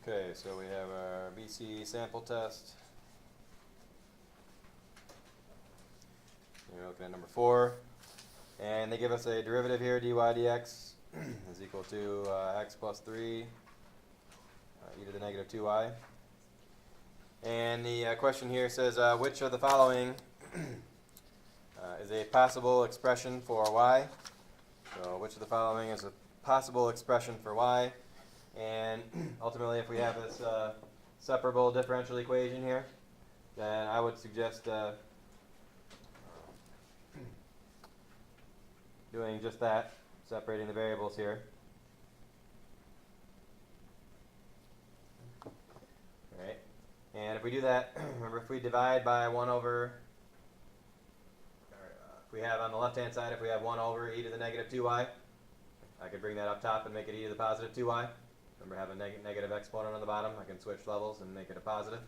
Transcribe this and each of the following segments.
Okay, so we have our BC sample test. You're looking at number 4. And they give us a derivative here, dy dx is equal to x plus 3 e to the negative 2y. And the question here says, which of the following is a possible expression for y? So which of the following is a possible expression for y? And ultimately, if we have this separable differential equation here, then I would suggest doing just that, separating the variables here. Alright, and if we do that, remember if we divide by 1 over, if we have on the left hand side, if we have 1 over e to the negative 2y, I could bring that up top and make it e to the positive 2y. Remember, have a negative exponent on the bottom. I can switch levels and make it a positive.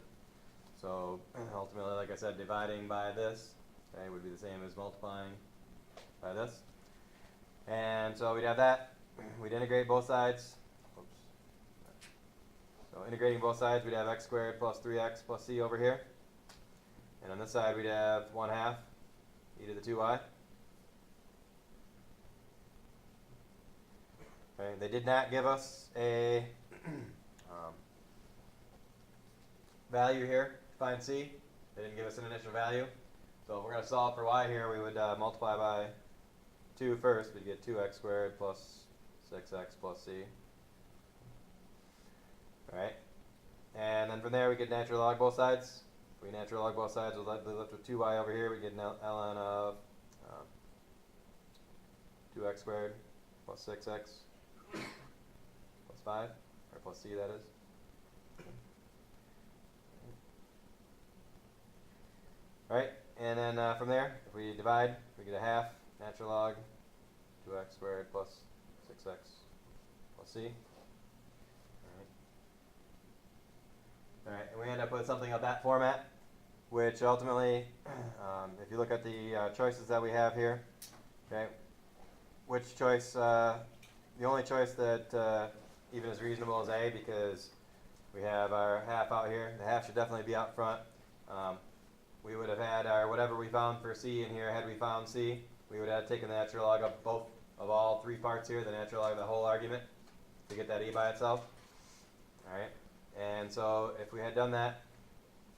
So ultimately, like I said, dividing by this would be the same as multiplying by this. And so we'd have that. We'd integrate both sides. Oops. So integrating both sides, we'd have x squared plus 3x plus c over here. And on this side, we'd have 1/2 e to the 2y. Okay, they did not give us a value here to find c. They didn't give us an initial value. So if we're going to solve for y here, we would multiply by 2 first. We'd get 2x squared plus 6x plus c. Alright. And then from there, we get natural log both sides. If we natural log both sides, we'll be left with 2y over here. We get an ln of 2x squared plus 6x. Plus 5, or plus c, that is. Alright, and then from there, if we divide, we get a 1/2 natural log 2x squared plus 6x plus c. Alright, and we end up with something of that format, which ultimately, if you look at the choices that we have here, okay, which choice, the only choice that even is reasonable is A, because we have our 1/2 out here. The 1/2 should definitely be out front. We would have had our whatever we found for C in here. Had we found C, we would have taken the natural log of all 3 parts here, the natural log of the whole argument, to get that E by itself. Alright, and so if we had done that,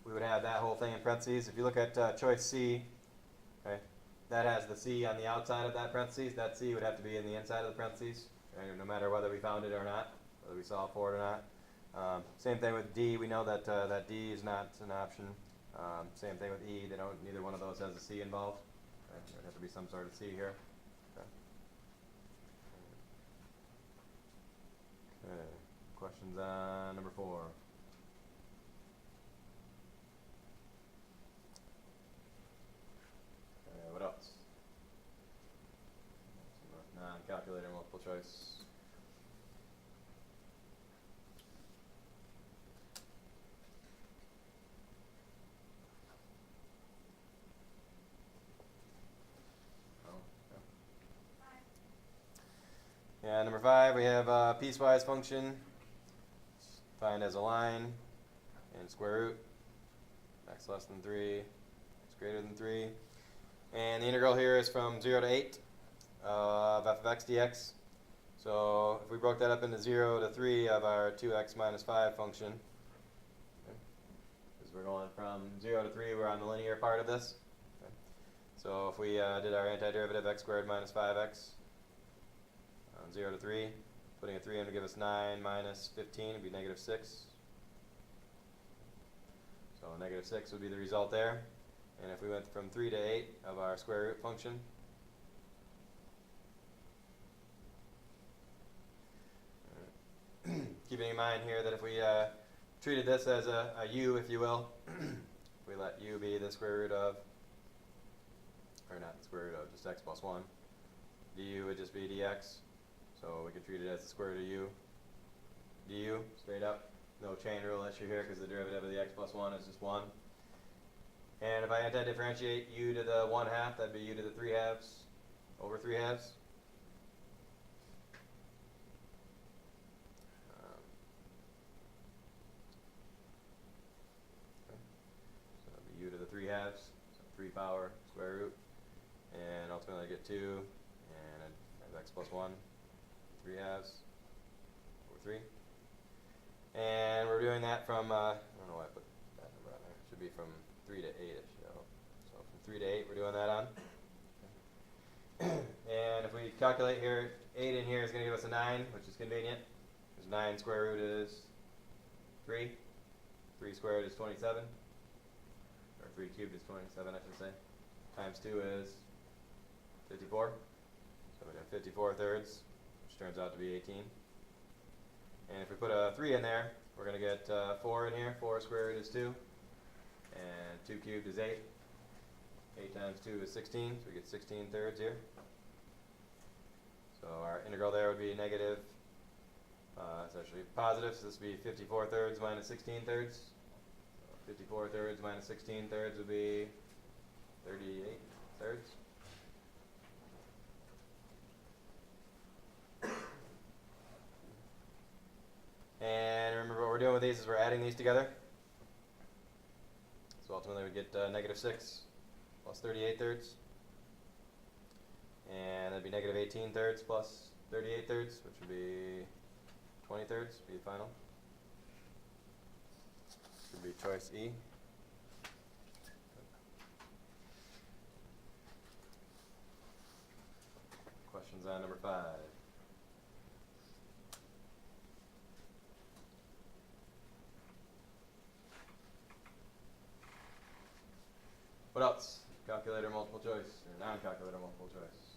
we would have that whole thing in parentheses. If you look at choice C, okay, that has the C on the outside of that parentheses. That C would have to be in the inside of the parentheses, no matter whether we found it or not, whether we solved for it or not. Same thing with D. We know that that D is not an option. Same thing with E. Neither one of those has a C involved. Okay. There would have to be some sort of C here. Okay. Okay. Questions on number 4? Okay, what else? Non-calculator multiple choice. Yeah, number 5, we have a piecewise function defined as a line and square root, x less than 3, x greater than 3. And the integral here is from 0 to 8 of f of x dx. So if we broke that up into 0 to 3 of our 2x minus 5 function, because we're going from 0 to 3, we're on the linear part of this. Okay. So if we did our antiderivative, x squared minus 5x, 0 to 3, putting a 3 in would give us 9 minus 15 would be negative 6. So negative 6 would be the result there. And if we went from 3 to 8 of our square root function, keeping in mind here that if we treated this as a u, if you will, if we let u be the square root of, or not the square root of, just x plus 1, du would just be dx. So we can treat it as the square root of u du, straight up. No chain rule issue here because the derivative of the x plus 1 is just 1. And if I anti-differentiate u to the 1/2, that'd be u to the 3/2 over 3/2. 2, and I have x plus 1, 3 halves, over 3. And we're doing that from, I don't know why I put that number on there. It should be from 3 to 8-ish. So from 3 to 8, we're doing that on. And if we calculate here, 8 in here is going to give us a 9, which is convenient. Because 9 square root is 3. 3 squared is 27. Or 3 cubed is 27, I should say. Times 2 is 54. So we have 54 thirds, which turns out to be 18. And if we put a 3 in there, we're going to get 4 in here. 4 squared is 2. And 2 cubed is 8. 8 times 2 is 16, so we get 16 thirds here. So our integral there would be negative, it's actually positive, so this would be 54 thirds minus 16 thirds. So 54 thirds minus 16 thirds would be 38 thirds. And remember what we're doing with these is we're adding these together. So ultimately we get negative 6 plus 38 thirds. And that'd be negative 18 thirds plus 38 thirds, which would be 20 thirds, be the final. Should be choice E. Questions on number 5. What else? Calculator multiple choice, or non-calculator multiple choice.